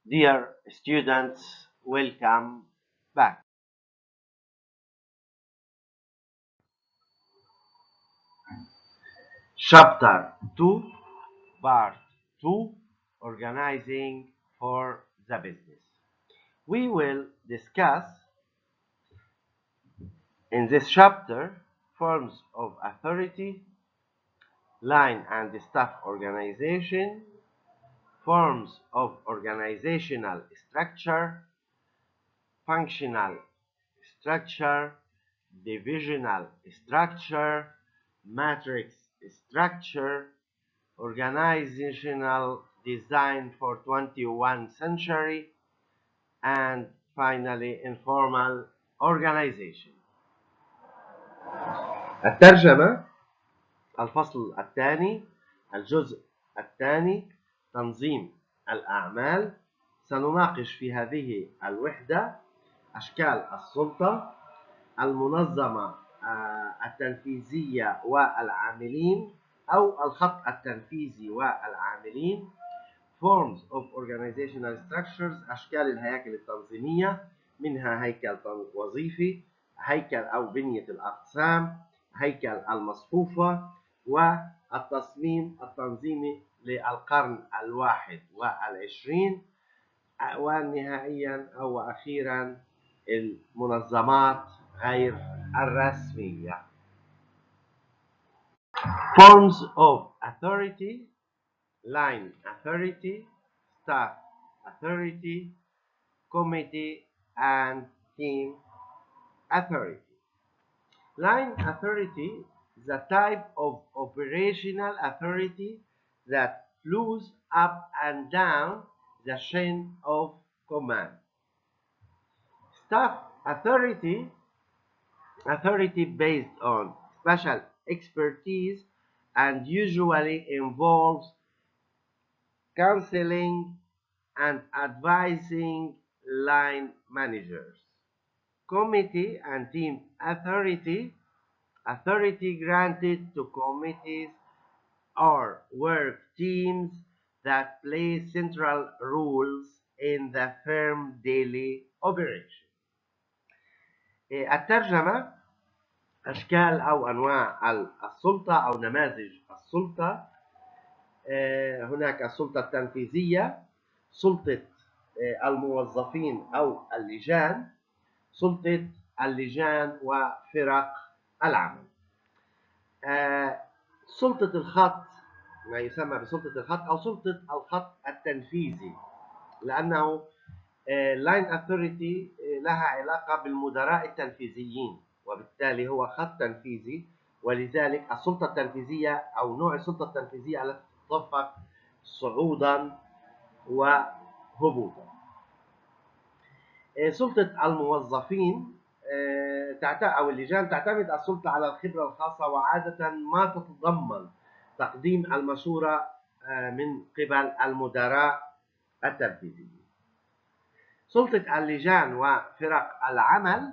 Dear students, welcome back. Chapter 2, Part 2, Organizing for the Business. We will discuss in this chapter forms of authority, line and staff organization, forms of organizational structure, functional structure, divisional structure, matrix structure, organizational design for 21st century, and finally informal organization. الترجمة الفصل الثاني الجزء الثاني تنظيم الأعمال. سنناقش في هذه الوحدة أشكال السلطة، المنظمة التنفيذية والعاملين أو الخط التنفيذي والعاملين. Forms of organizational structures، أشكال الهياكل التنظيمية، منها هيكل وظيفي، هيكل أو بنية الأقسام، هيكل المصفوفة، والتصميم التنظيمي للقرن 21، ونهائيا أو أخيرا المنظمات غير الرسمية. Forms of authority: line authority, staff authority, committee and team authority. Line authority is a type of operational authority that flows up and down the chain of command. Staff authority based on special expertise and usually involves counseling and advising line managers. Committee and team authority granted to committees or work teams that play central roles in the firm daily operation. الترجمة: أشكال أو أنواع السلطة أو نماذج السلطة. هناك السلطة التنفيذية، سلطة الموظفين أو اللجان، سلطة اللجان وفرق العمل. سلطة الخط، ما يسمى بسلطة الخط أو سلطة الخط التنفيذي، لأنه line authority لها علاقة بالمدراء التنفيذيين، وبالتالي هو خط تنفيذي، ولذلك السلطة التنفيذية أو نوع السلطة التنفيذية التي تطبق صعودا وهبوطا. سلطة الموظفين أو اللجان تعتمد السلطة على الخبرة الخاصة، وعادة ما تتضمن تقديم المشورة من قبل المدراء التنفيذيين. سلطة اللجان وفرق العمل: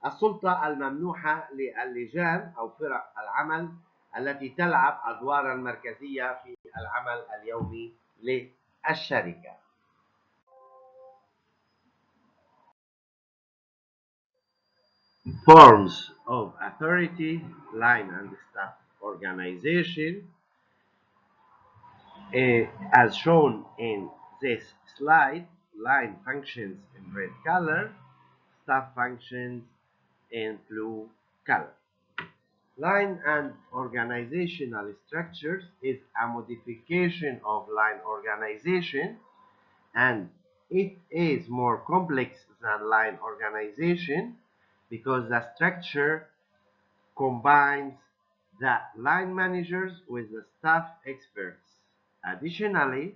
السلطة الممنوحة للجان أو فرق العمل التي تلعب أدوارا مركزية في العمل اليومي للشركة. Forms of authority, line and staff organization. As shown in this slide, line functions in red color, staff functions in blue color. Line and organizational structures is a modification of line organization, and it is more complex than line organization because the structure combines the line managers with the staff experts. Additionally,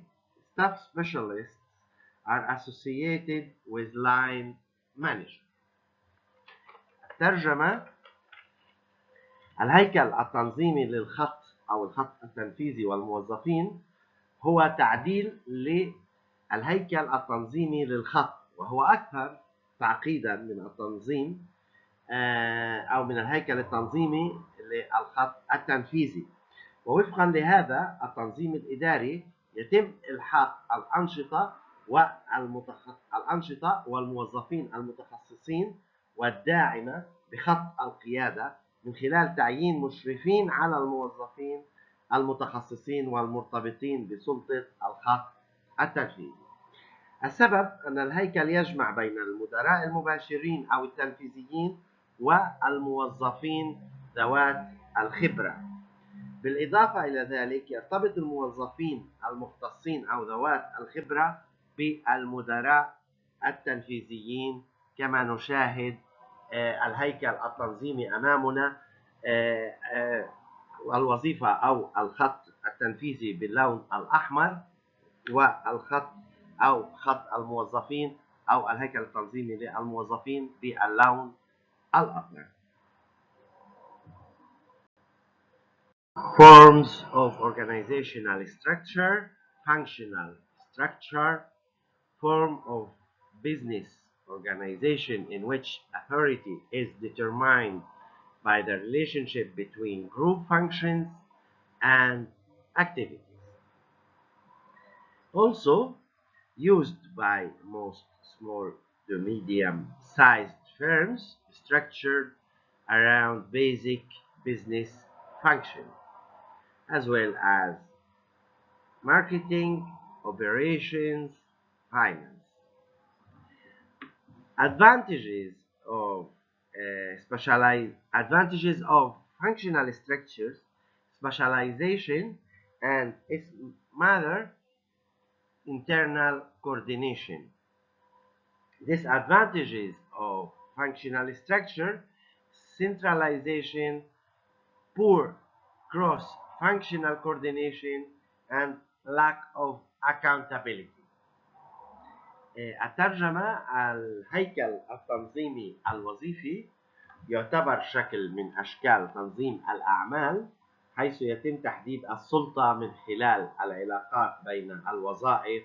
staff specialists are associated with line managers. ترجمة: الهيكل التنظيمي للخط أو الخط التنفيذي والموظفين هو تعديل للهيكل التنظيمي للخط، وهو أكثر تعقيدا من التنظيم أو من الهيكل التنظيمي للخط التنفيذي. ووفقا لهذا التنظيم الإداري يتم إلحاق الأنشطة والأنشطة والموظفين المتخصصين والداعمة بخط القيادة من خلال تعيين مشرفين على الموظفين المتخصصين والمرتبطين بسلطة الخط التنفيذي. السبب أن الهيكل يجمع بين المدراء المباشرين أو التنفيذيين والموظفين ذوات الخبرة. بالإضافة إلى ذلك يرتبط الموظفين المختصين أو ذوات الخبرة بالمدراء التنفيذيين كما نشاهد الهيكل التنظيمي أمامنا. الوظيفة أو الخط التنفيذي باللون الأحمر، والخط أو خط الموظفين أو الهيكل التنظيمي للموظفين باللون الأحمر. Forms of organizational structure: functional structure, form of business organization in which authority is determined by the relationship between group functions and activities. Also used by most small to medium-sized firms structured around basic business functions, as well as marketing, operations, finance. Advantages of advantages of functional structures: specialization and its matter internal coordination. Disadvantages of functional structure: centralization, poor cross-functional coordination, and lack of accountability. الترجمة: الهيكل التنظيمي الوظيفي يعتبر شكل من أشكال تنظيم الأعمال، حيث يتم تحديد السلطة من خلال العلاقات بين الوظائف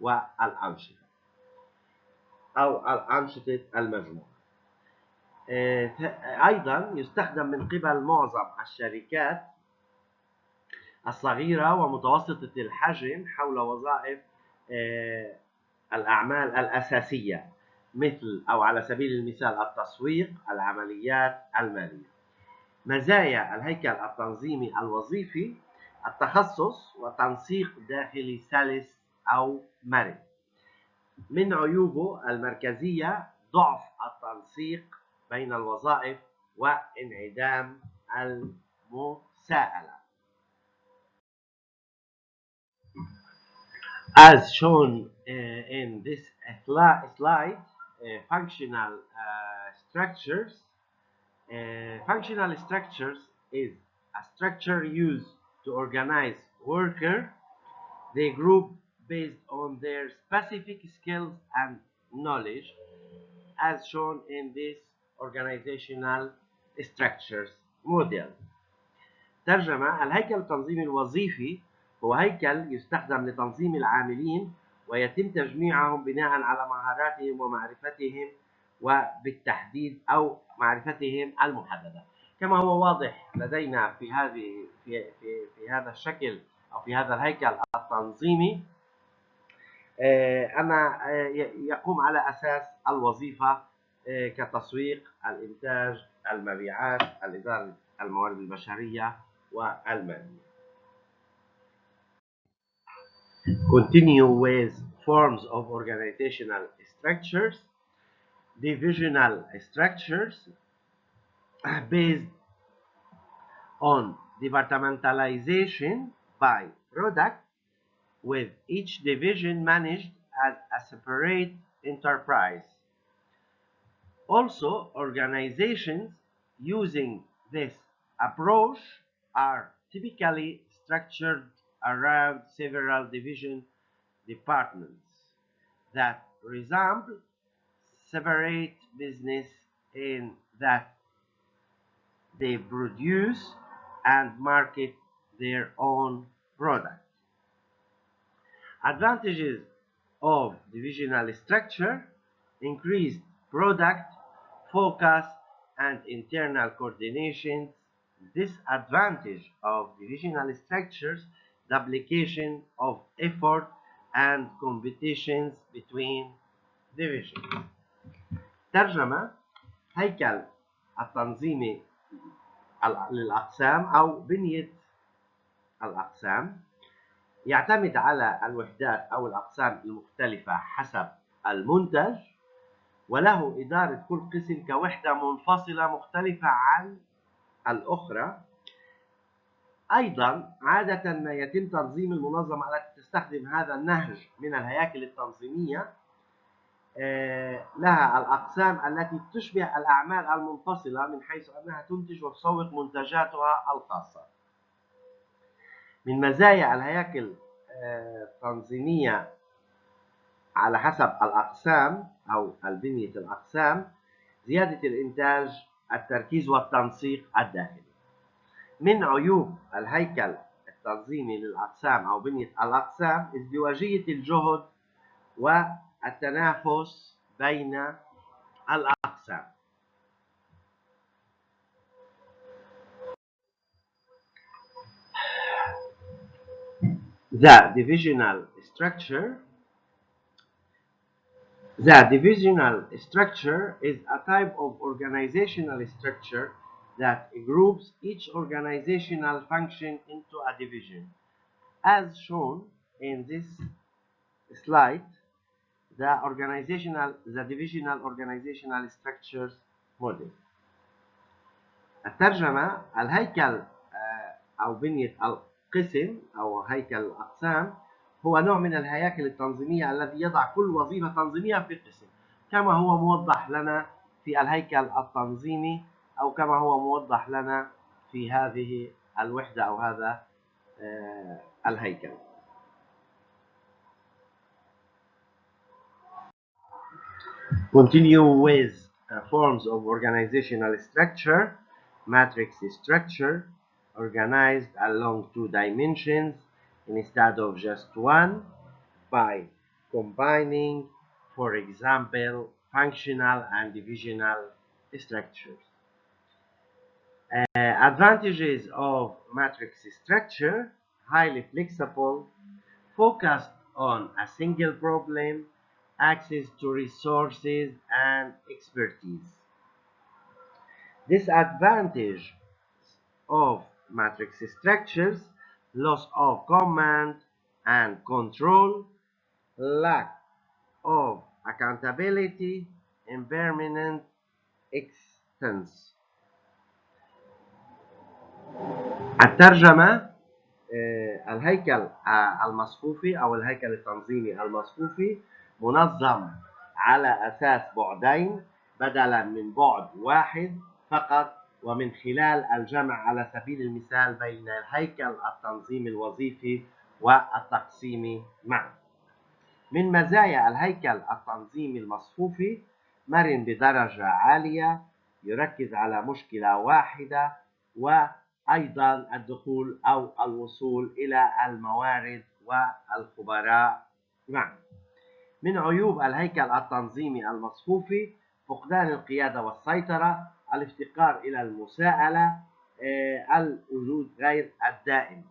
والأنشطة أو الأنشطة المجموعة. أيضا يستخدم من قبل معظم الشركات الصغيرة ومتوسطة الحجم حول وظائف الأعمال الأساسية، مثل أو على سبيل المثال التسويق، العمليات المالية. مزايا الهيكل التنظيمي الوظيفي: التخصص وتنسيق داخلي سلس أو مرن. من عيوبه المركزية: ضعف التنسيق بين الوظائف وانعدام المساءلة. As shown in this slide, functional structures. Functional structures is a structure used to organize workers. They group based on their specific skills and knowledge, as shown in this organizational structures model. ترجمة: الهيكل التنظيمي الوظيفي هو هيكل يستخدم لتنظيم العاملين ويتم تجميعهم بناء على مهاراتهم ومعرفتهم وبالتحديد أو معرفتهم المحددة. كما هو واضح لدينا في هذا الشكل أو في هذا الهيكل التنظيمي، أما يقوم على أساس الوظيفة كتسويق، الإنتاج، المبيعات، الإدارة، الموارد البشرية والمالية. Continue with forms of organizational structures. Divisional structures based on departmentalization by product, with each division managed as a separate enterprise. Also, organizations using this approach are typically structured around several division departments that resemble separate business in that they produce and market their own product. Advantages of divisional structure: increased product focus and internal coordination. Disadvantage of divisional structures: duplication of effort, and competitions between divisions. ترجمة: هيكل التنظيمي للأقسام أو بنية الأقسام يعتمد على الوحدات أو الأقسام المختلفة حسب المنتج، وله إدارة كل قسم كوحدة منفصلة مختلفة عن الأخرى. أيضاً عادة ما يتم تنظيم المنظمة التي تستخدم هذا النهج من الهياكل التنظيمية لها الأقسام التي تشبه الأعمال المنفصلة من حيث أنها تنتج وتسوق منتجاتها الخاصة. من مزايا الهياكل التنظيمية على حسب الأقسام أو البنية الأقسام: زيادة الإنتاج، التركيز والتنسيق الداخلي. من عيوب الهيكل التنظيمي للأقسام أو بنية الأقسام: ازدواجية الجهد والتنافس بين الأقسام. The divisional structure is a type of organizational structure that groups each organizational function into a division. As shown in this slide, the divisional organizational structures model. الترجمة: الهيكل أو بنية القسم أو هيكل الأقسام هو نوع من الهياكل التنظيمية الذي يضع كل وظيفة تنظيمية في قسم، كما هو موضح لنا في الهيكل التنظيمي أو كما هو موضح لنا في هذه الوحدة أو هذا الهيكل. Continue with forms of organizational structure. Matrix structure, organized along two dimensions instead of just one by combining, for example, functional and divisional structures. Advantages of matrix structure: highly flexible, focused on a single problem, access to resources and expertise. Disadvantage of matrix structures: loss of command and control, lack of accountability, impermanent extents. الترجمة: الهيكل المصفوفي أو الهيكل التنظيمي المصفوفي منظم على أساس بعدين بدلاً من بعد واحد فقط، ومن خلال الجمع على سبيل المثال بين الهيكل التنظيمي الوظيفي والتقسيمي معا. من مزايا الهيكل التنظيمي المصفوفي: مرن بدرجة عالية، يركز على مشكلة واحدة، وأيضا الدخول أو الوصول إلى الموارد والخبراء معا. من عيوب الهيكل التنظيمي المصفوفي: فقدان القيادة والسيطرة، الافتقار إلى المساءلة، الوجود غير الدائم.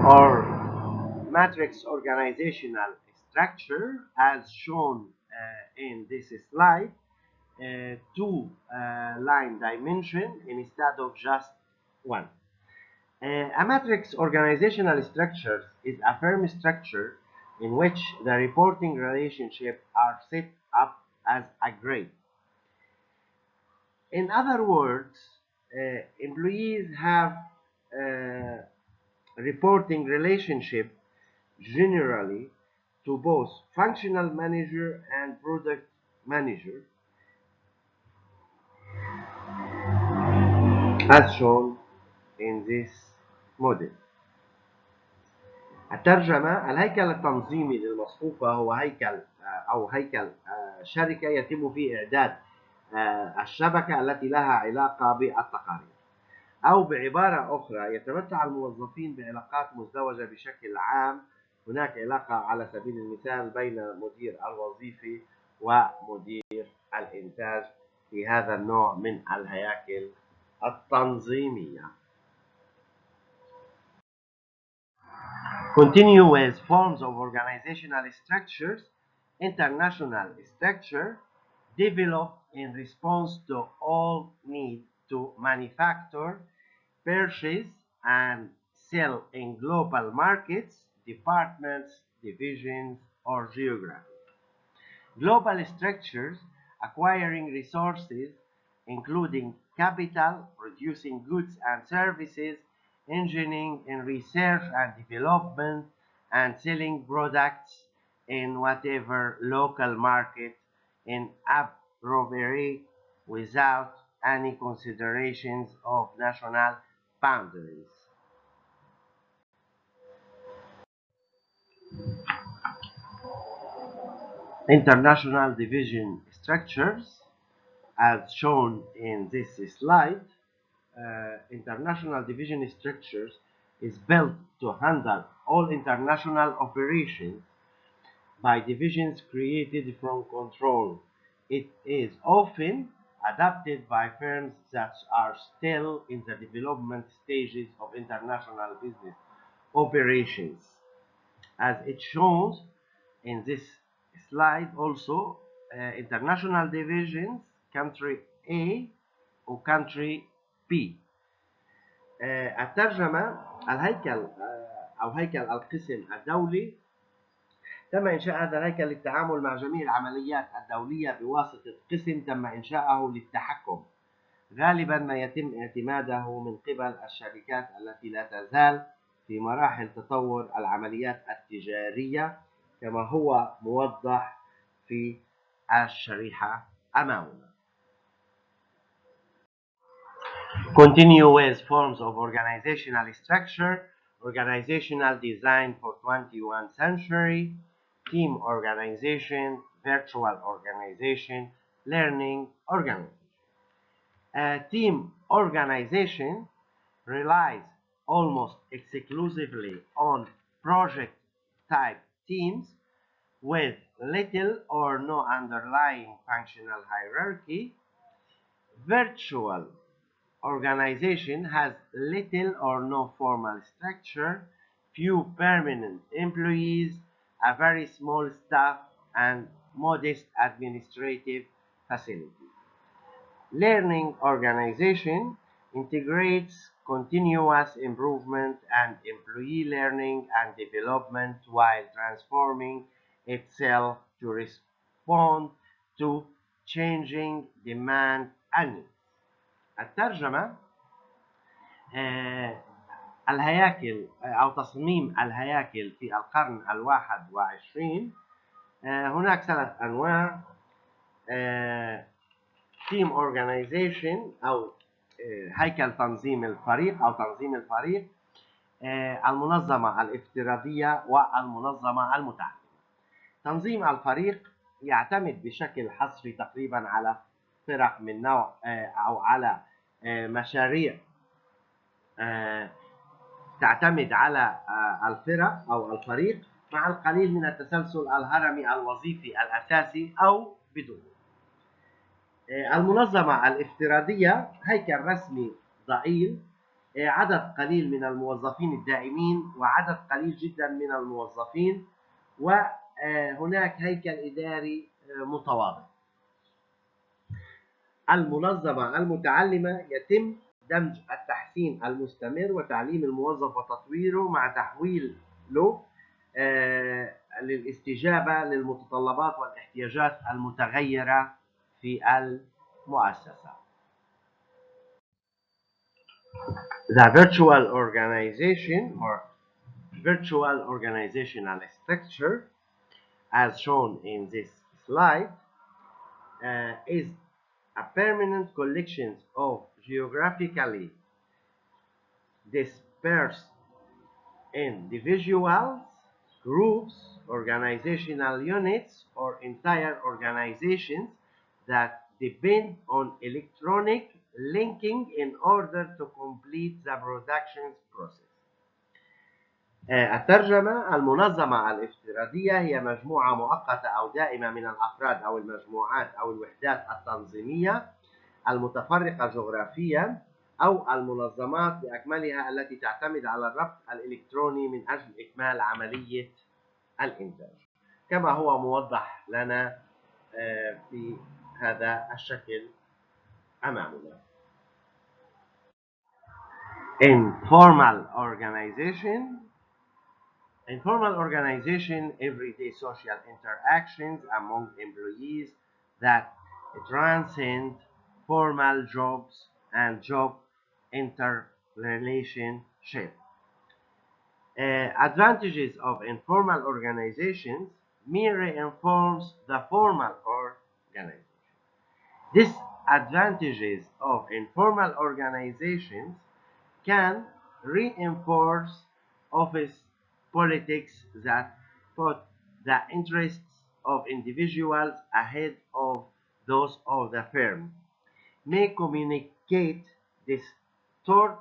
Or matrix organizational structure, as shown in this slide, two line dimension instead of just one. A matrix organizational structure is a firm structure in which the reporting relationships are set up as a grid. In other words, employees have reporting relationship generally to both functional manager and product manager, as shown in this model. الترجمة: الهيكل التنظيمي للمصفوفة هو هيكل شركة يتم فيه إعداد الشبكة التي لها علاقة بالتقارير، أو بعبارة أخرى يتمتع الموظفين بعلاقات مزدوجة بشكل عام. هناك علاقة على سبيل المثال بين المدير الوظيفي ومدير الإنتاج في هذا النوع من الهياكل التنظيمية. Continue with forms of organizational structures. International structure developed in response to all need to manufacture, purchase, and sell in global markets, departments, divisions, or geography. Global structures acquiring resources, including capital, producing goods and services, engineering and research and development, and selling products in whatever local market in appropriate without any considerations of national boundaries. International division structures, as shown in this slide, international division structures is built to handle all international operations by divisions created from control. It is often adopted by firms that are still in the development stages of international business operations. As it shows in this slide also, international divisions, country A or country B. الترجمة الهيكل أو هيكل القسم الدولي تم إنشاء هذا الهيكل للتعامل مع جميع العمليات الدولية بواسطة قسم تم إنشاؤه للتحكم. غالبا ما يتم اعتماده من قبل الشركات التي لا تزال في مراحل تطور العمليات التجارية كما هو موضح في الشريحة أمامنا. Continue with forms of organizational structure, organizational design for 21st century, team organization, virtual organization, learning organization. A team organization relies almost exclusively on project-type teams with little or no underlying functional hierarchy. Virtual organization has little or no formal structure, few permanent employees, a very small staff, and modest administrative facilities. Learning organization integrates continuous improvement and employee learning and development while transforming itself to respond to changing demand and needs. الترجمة الهياكل أو تصميم الهياكل في القرن الواحد وعشرين. هناك 3 أنواع: team organization أو هيكل تنظيم الفريق أو تنظيم الفريق، المنظمة الافتراضية والمنظمة المتعلمة. تنظيم الفريق يعتمد بشكل حصري تقريبا على فرق من نوع أو على مشاريع تعتمد على الفرق أو الفريق مع القليل من التسلسل الهرمي الوظيفي الأساسي أو بدونه. المنظمة الافتراضية هيكل رسمي ضئيل، عدد قليل من الموظفين الدائمين وعدد قليل جدا من الموظفين، وهناك هيكل إداري متواضع. المنظمة المتعلمة يتم دمج التحسين المستمر وتعليم الموظف وتطويره مع تحويله للاستجابة للمتطلبات والاحتياجات المتغيرة في المؤسسة. The virtual organization or virtual organizational structure, as shown in this slide, is a permanent collection of geographically dispersed individuals, groups, organizational units, or entire organizations that depend on electronic linking in order to complete the production process. الترجمة: المنظمة الافتراضية هي مجموعة مؤقتة أو دائمة من الأفراد أو المجموعات أو الوحدات التنظيمية المتفرقة جغرافيا أو المنظمات بأكملها التي تعتمد على الربط الإلكتروني من أجل إكمال عملية الإنتاج، كما هو موضح لنا في هذا الشكل أمامنا. Informal organization, everyday social interactions among employees that transcend formal jobs and job interrelationship. Advantages of informal organizations reinforce the formal organization. Disadvantages of informal organizations can reinforce office politics that put the interests of individuals ahead of those of the firm, may communicate distorted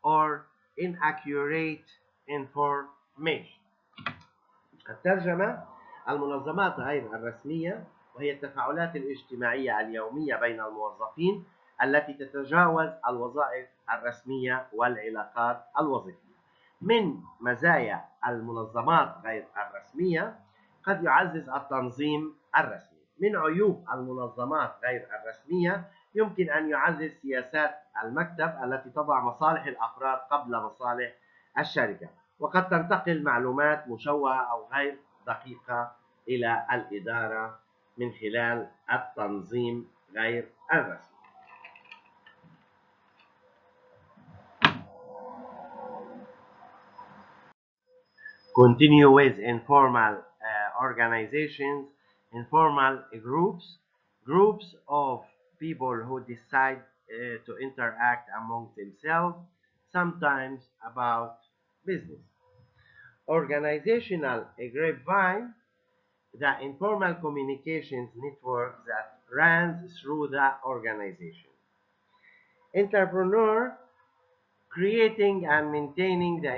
or inaccurate information. الترجمة: المنظمات غير الرسمية وهي التفاعلات الاجتماعية اليومية بين الموظفين التي تتجاوز الوظائف الرسمية والعلاقات الوظيفية. من مزايا المنظمات غير الرسمية: قد يعزز التنظيم الرسمي. من عيوب المنظمات غير الرسمية: يمكن أن يعزز سياسات المكتب التي تضع مصالح الأفراد قبل مصالح الشركة، وقد تنتقل معلومات مشوهة أو غير دقيقة إلى الإدارة من خلال التنظيم غير الرسمي. Continue with informal organizations. Informal groups of people who decide to interact among themselves, sometimes about business. Organizational grapevine, the informal communications network that runs through the organization. Entrepreneur, creating and maintaining the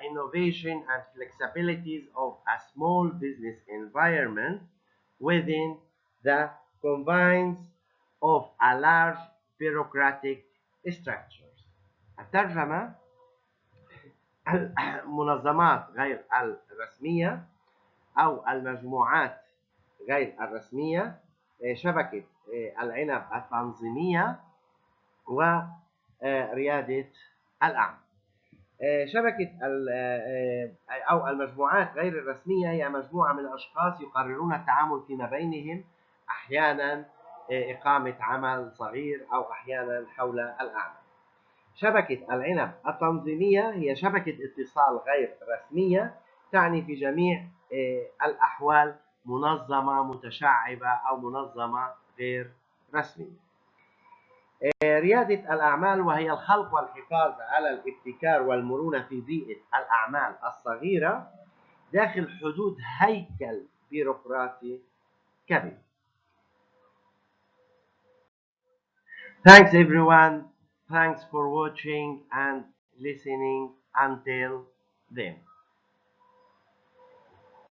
innovation and flexibilities of a small business environment within the confines of a large bureaucratic structures. الترجمة: المنظمات غير الرسمية أو المجموعات غير الرسمية، شبكة العنب التنظيمية وريادة الأعمال. شبكة أو المجموعات غير الرسمية هي مجموعة من الأشخاص يقررون التعامل فيما بينهم، أحيانا إقامة عمل صغير أو أحيانا حول الأعمال. شبكة العنب التنظيمية هي شبكة اتصال غير رسمية تعني في جميع الأحوال منظمة متشعبة أو منظمة غير رسمية. ريادة الأعمال وهي الخلق والحفاظ على الابتكار والمرونة في بيئة الأعمال الصغيرة داخل حدود هيكل بيروقراطي كبير. Thanks everyone. Thanks for watching and listening until then.